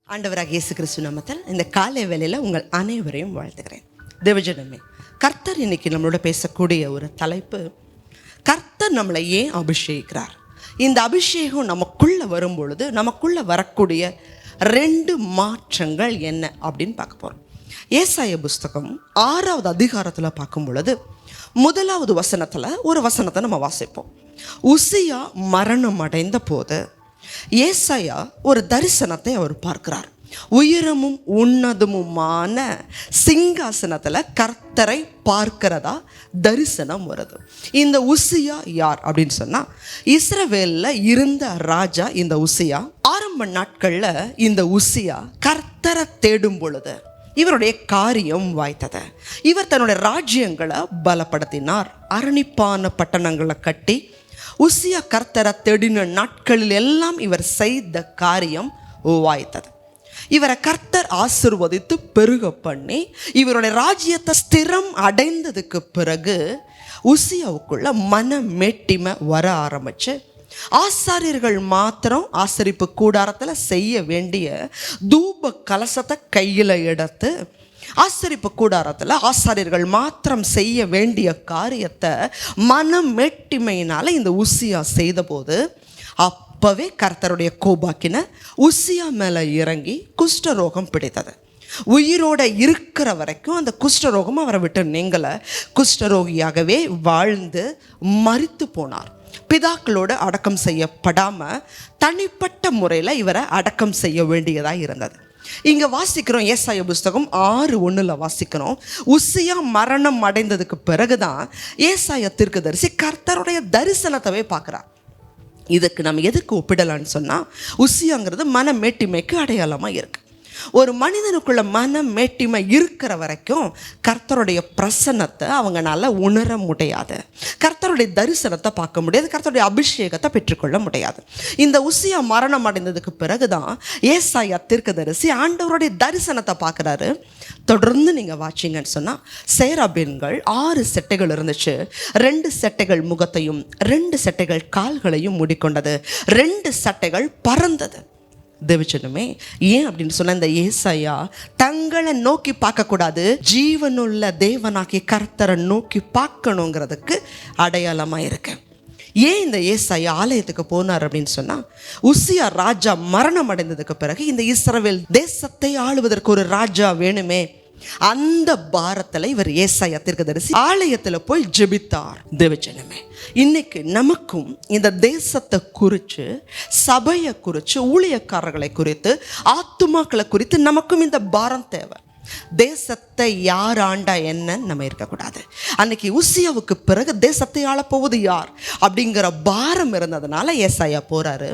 ஆண்டவராக இயேசு கிறிஸ்து நாமத்தில் இந்த காலை வேளையில் உங்கள் அனைவரையும் வாழ்த்துக்கிறேன். தேவஜனமே, கர்த்தர் இன்னைக்கு நம்மளோட பேசக்கூடிய ஒரு தலைப்பு, கர்த்தர் நம்மளை ஏன் அபிஷேகிக்கிறார். இந்த அபிஷேகம் நமக்குள்ளே வரும்பொழுது நமக்குள்ளே வரக்கூடிய 2 மாற்றங்கள் என்ன அப்படின்னு பார்க்க போகிறோம். ஏசாயா புஸ்தகம் 6வது அதிகாரத்தில் பார்க்கும் பொழுது 1வது வசனத்தில் ஒரு வசனத்தை நம்ம வாசிப்போம். உசியா மரணம் அடைந்த போது ஏசாயா ஒரு தரிசனத்தை அவர் பார்க்கிறார். உயரமும் உன்னதமுமான சிங்காசனத்தில் கர்த்தரை பார்க்கிறதா தரிசனம் வருது. இந்த உசியா யார் அப்படின்னு சொன்னால், இஸ்ரவேலில் இருந்த ராஜா இந்த உசியா. ஆரம்ப நாட்களில் இந்த உசியா கர்த்தரை தேடும் பொழுது இவருடைய காரியம் வாய்த்தது. இவர் தன்னுடைய ராஜ்யங்களை பலப்படுத்தினார். அரணிப்பான பட்டணங்களை கட்டி உசியா கர்த்தரை தேடின நாட்களில் எல்லாம் இவர் செய்த காரியம் வாய்த்தது. இவரை கர்த்தர் ஆசீர்வதித்து பெருக பண்ணி இவருடைய ராஜ்யத்தை ஸ்திரம் அடைந்ததுக்கு பிறகு உசியாவுக்குள்ள மன மேட்டிமை வர ஆரம்பிச்சு, ஆசாரியர்கள் மாத்திரம் ஆசரிப்பு கூடாரத்தில் செய்ய வேண்டிய தூப கலசத்தை கையில் எடுத்து ஆசரிப்பு கூடாரத்தில் ஆசாரியர்கள் மாத்திரம் செய்ய வேண்டிய காரியத்தை மனம் மேட்டிமையினால இந்த உசியா செய்த போது, அப்பவே கர்த்தருடைய கோபாக்கின உசியா மேலே இறங்கி குஷ்டரோகம் பிடித்தது. உயிரோட இருக்கிற வரைக்கும் அந்த குஷ்டரோகம் அவரை விட்டு நீங்கலை. குஷ்டரோகியாகவே வாழ்ந்து மரித்து போனார். பிதாக்களோடு அடக்கம் செய்யப்படாமல் தனிப்பட்ட முறையில் இவரை அடக்கம் செய்ய வேண்டியதாக இருந்தது. இங்கே வாசிக்கிறோம், ஏசாயா புஸ்தகம் 6:1 வாசிக்கிறோம். உசியா மரணம் அடைந்ததுக்கு பிறகுதான் ஏசாயா தீர்க்கதரிசி கர்த்தருடைய தரிசனத்தவே பார்க்குறார். இதுக்கு நம்ம எதுக்கு ஒப்பிடலான்னு சொன்னால், உசியாங்கிறது மன மேட்டிமைக்கு அடையாளமாக இருக்குது. ஒரு மனிதனுக்குள்ள மன மேட்டிமை இருக்கிற வரைக்கும் கர்த்தருடைய பிரசன்னத்தை அவங்களால உணர முடியாது, கர்த்தருடைய தரிசனத்தை பார்க்க முடியாது, கர்த்தருடைய அபிஷேகத்தை பெற்றுக்கொள்ள முடியாது. இந்த உசியா மரணம் அடைந்ததுக்கு பிறகுதான் ஏசாயா தீர்க்கதரிசி ஆண்டவருடைய தரிசனத்தை பார்க்குறாரு. தொடர்ந்து நீங்கள் வாட்சிங்கன்னு சொன்னால், சேராபீன்கள் 6 செட்டைகள் இருந்துச்சு. 2 செட்டைகள் முகத்தையும் 2 செட்டைகள் கால்களையும் மூடிக்கொண்டது. 2 சட்டைகள் பறந்தது. தேவச்சனமே, ஏன் அப்படின்னு சொன்ன, இந்த ஏசாயா தங்களை நோக்கி பார்க்கக்கூடாது, ஜீவனுள்ள தேவனாக்கி கர்த்தரை நோக்கி பார்க்கணுங்கிறதுக்கு அடையாளமாக இருக்கு. ஏன் இந்த ஏசாயா ஆலயத்துக்கு போனார் அப்படின்னு சொன்னால், உசியா ராஜா மரணம் அடைந்ததுக்கு பிறகு இந்த இஸ்ரவேல் தேசத்தை ஆளுவதற்கு ஒரு ராஜா வேணுமே, அந்த பாரத்தில் இவர் ஏசாயா தீர்க்கதரிசி ஆலயத்தில் போய் ஜெபித்தார். தேவஜனமே, இன்னைக்கு நமக்கும் இந்த தேசத்தை குறித்து, சபையை குறித்து, ஊழியக்காரர்களை குறித்து, ஆத்துமாக்களை குறித்து நமக்கும் இந்த பாரம் தேவை. தேசத்தை யார் ஆண்டா என்ன நம்ம இருக்கக்கூடாது. அன்னைக்கு உசியாவுக்கு பிறகு தேசத்தை ஆளப்போவது யார் அப்படிங்கிற பாரம் இருந்ததுனால ஏசாயா போறாரு.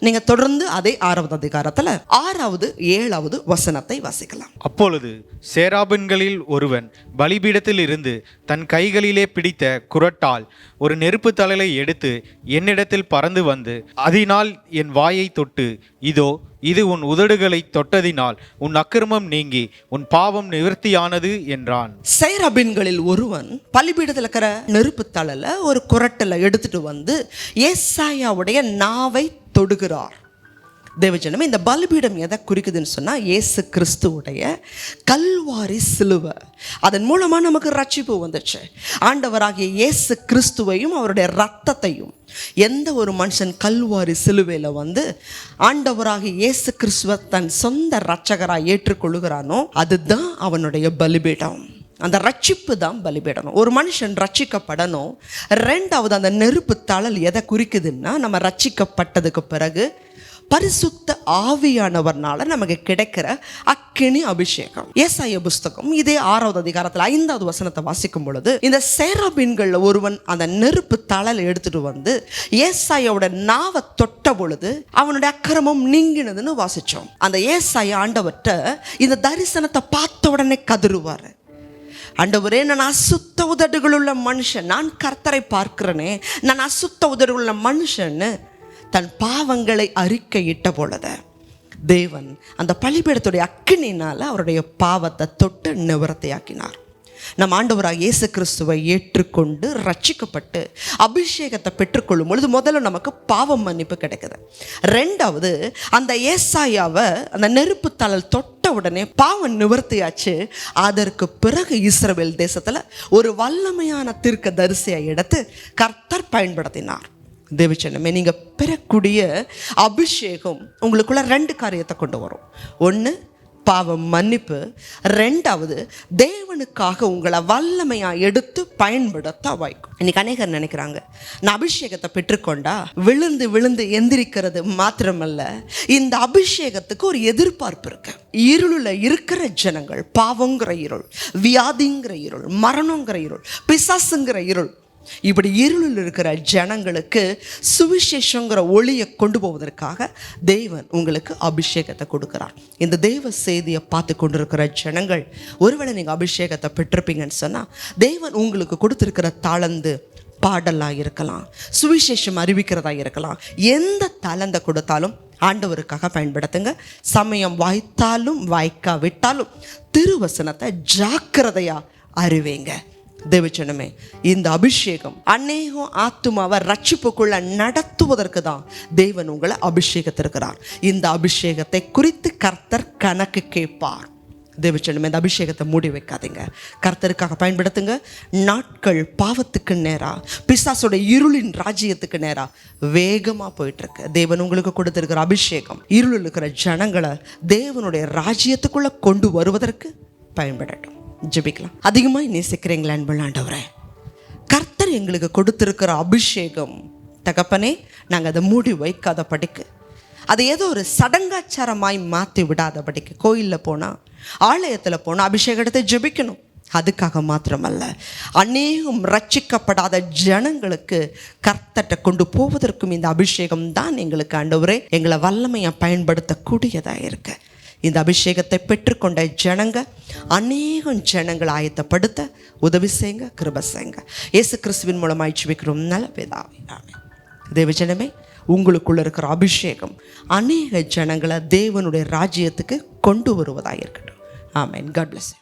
நீங்கள் தொடர்ந்து அதே 6வது அதிகாரத்தில் 6வது 7வது வசனத்தை வாசிக்கலாம். அப்பொழுது சேராபின்களில் ஒருவன் பலிபீடத்தில் இருந்து தன் கைகளிலே பிடித்த குறட்டால் ஒரு நெருப்பு தழலை எடுத்து என்னிடத்தில் பறந்து வந்து அதனால் என் வாயை தொட்டு, இதோ இது உன் உதடுகளை தொட்டதினால் உன் அக்கிரமம் நீங்கி உன் பாவம் நிவர்த்தியானது என்றான். சேராபின்களில் ஒருவன் பலிபீடத்தில் இருக்கிற நெருப்பு தழலை ஒரு குறட்டில் எடுத்துட்டு வந்து ஏசாயாவுடைய நாவை தொடுகிறார். தேவஜனமே, இந்த பலிபீடம் எதை குறிக்குதுன்னு சொன்னால், இயேசு கிறிஸ்துவுடைய கல்வாரி சிலுவை. அதன் மூலமாக நமக்கு ரட்சிப்பு வந்துச்சு. ஆண்டவராகிய இயேசு கிறிஸ்துவையும் அவருடைய ரத்தத்தையும் எந்த ஒரு மனுஷன் கல்வாரி சிலுவையில் வந்து ஆண்டவராகிய இயேசு கிறிஸ்துவை தன் சொந்த ரட்சகராக ஏற்றுக்கொள்ளுகிறானோ, அதுதான் அவனுடைய பலிபீடம். அந்த ரட்சிப்பு தான் பலிபீடணும். ஒரு மனுஷன் ரட்சிக்கப்படணும். 2வது, அந்த நெருப்பு தழல் எதை குறிக்குதுன்னா, நம்ம ரட்சிக்கப்பட்டதுக்கு பிறகு பரிசுத்த ஆவியானவர்னால நமக்கு கிடைக்கிற அக்கினி அபிஷேகம். ஏசாயா புஸ்தகம் இதே 6வது அதிகாரத்தில் 5வது வசனத்தை வாசிக்கும் பொழுது, இந்த சேராபீன்களில் ஒருவன் அந்த நெருப்பு தழலை எடுத்துட்டு வந்து ஏசாயாவோட நாவை தொட்ட பொழுது அவனுடைய அக்கிரமம் நீங்கினதுன்னு வாசிச்சோம். அந்த ஏசாயா ஆண்டவர்கிட்ட இந்த தரிசனத்தை பார்த்த உடனே கதறுவார். ஆண்டவரே, நான் அசுத்த உதடுகள் உள்ள மனுஷன், நான் கர்த்தரை பார்க்கிறேனே, நான் அசுத்த உதடுகள் உள்ள மனுஷன் தன் பாவங்களை அறிக்கையிட்ட பொழுது தேவன் அந்த பலிபீடத்துடைய அக்கினினால் அவருடைய பாவத்தை தொட்டு நிவர்த்தியாக்கினார். நம் ஆண்டவராக இயேசு கிறிஸ்துவை ஏற்றுக்கொண்டு ரட்சிக்கப்பட்டு அபிஷேகத்தை பெற்றுக்கொள்ளும் பொழுது முதல்ல நமக்கு பாவம் மன்னிப்பு கிடைக்குது. ரெண்டாவது, அந்த ஏசாயாவை அந்த நெருப்பு தழல் தொட்ட உடனே பாவம் நிவர்த்தியாச்சு. அதற்கு பிறகு இஸ்ரவேல் தேசத்தில் ஒரு வல்லமையான தீர்க்க தரிசியை எடுத்து கர்த்தர் பயன்படுத்தினார். தேவச்சனமே, நீங்கள் பெறக்கூடிய அபிஷேகம் உங்களுக்குள்ள 2 காரியத்தை கொண்டு வரும். ஒன்று, பாவம் மன்னிப்பு. ரெண்டாவது, தேவனுக்காக உங்களை வல்லமையாக எடுத்து பயன்படுத்த வைக்கும். இன்னைக்கு அநேகர் நினைக்கிறாங்க, நான் அபிஷேகத்தை பெற்றுக்கொண்டா விழுந்து விழுந்து எந்திரிக்கிறது மாத்திரமல்ல, இந்த அபிஷேகத்துக்கு ஒரு எதிர்பார்ப்பு இருக்கு. இருளில் இருக்கிற ஜனங்கள் பாவங்கிற இருள், வியாதிங்கிற இருள், மரணங்கிற இருள், பிசாசுங்கிற இருள், இப்படி இருளில் இருக்கிற ஜனங்களுக்கு சுவிசேஷங்கிற ஒளியை கொண்டு போவதற்காக தேவன் உங்களுக்கு அபிஷேகத்தை கொடுக்கிறார். இந்த தேவ செய்தியை பார்த்து கொண்டிருக்கிற ஜனங்கள், ஒருவேளை நீங்கள் அபிஷேகத்தை பெற்றிருப்பீங்கன்னு சொன்னால், தேவன் உங்களுக்கு கொடுத்துருக்கிற தாளந்து பாடலாக இருக்கலாம், சுவிசேஷம் அறிவிக்கிறதா இருக்கலாம். எந்த தாளந்தை கொடுத்தாலும் ஆண்டவருக்காக பயன்படுத்துங்க. சமயம் வாய்த்தாலும் வாய்க்காவிட்டாலும் திருவசனத்தை ஜாக்கிரதையாக அறிவேங்க. தேவச்சனமே, இந்த அபிஷேகம் அநேகம் ஆத்துமாவை ரட்சிப்புக்குள்ள நடத்துவதற்கு தான் தேவன் உங்களை அபிஷேகத்திருக்கிறார். இந்த அபிஷேகத்தை குறித்து கர்த்தர் கணக்கு கேட்பார். தேவச்சனமே, இந்த அபிஷேகத்தை மூடி வைக்காதீங்க, கர்த்தருக்காக பயன்படுத்துங்க. நாட்கள் பாவத்துக்கு நேரா, பிசாசோட இருளின் ராஜ்யத்துக்கு நேரா வேகமாக போயிட்டு இருக்கு. தேவன் உங்களுக்கு கொடுத்திருக்கிற அபிஷேகம் இருளில் இருக்கிற ஜனங்களை தேவனுடைய ராஜ்யத்துக்குள்ள கொண்டு வருவதற்கு பயன்படட்டும். ஜெபிக்கலாம். அதிகமாக நேசிக்கிறீங்களா அன்புள்ள ஆண்டவரே? கர்த்தர் எங்களுக்கு கொடுத்திருக்கிற அபிஷேகம் தகப்பனே, நாங்கள் அதை மூடி வைக்காத படிக்கு, அதை ஏதோ ஒரு சடங்காச்சாரமாய் மாற்றி விடாத படிக்கு, கோயிலில் போனால் ஆலயத்தில் போனால் அபிஷேகம் எடுத்து ஜெபிக்கணும். அதுக்காக மாத்திரமல்ல, அநேகம் ரட்சிக்கப்படாத ஜனங்களுக்கு கர்த்தர்கிட்ட கொண்டு போவதற்கும் இந்த அபிஷேகம் தான் எங்களுக்கு ஆண்டவரே எங்களை வல்லமையாக பயன்படுத்தக்கூடியதாக இருக்கு. இந்த அபிஷேகத்தை பெற்றுக்கொண்ட ஜனங்க அநேகம் ஜனங்கள் ஆயத்தப்படுத்த உதவி செய்யுங்க, கிருபை செய்யுங்க. இயேசு கிறிஸ்துவின் மூலமாய் ஜெபிக்கிறோம் நல்ல பிதாவே, ஆமென். தேவஜனமே, உங்களுக்குள்ள இருக்கிற அபிஷேகம் அநேக ஜனங்களை தேவனுடைய ராஜ்யத்துக்கு கொண்டு வருவதாக இருக்கட்டும். ஆமென். God bless you.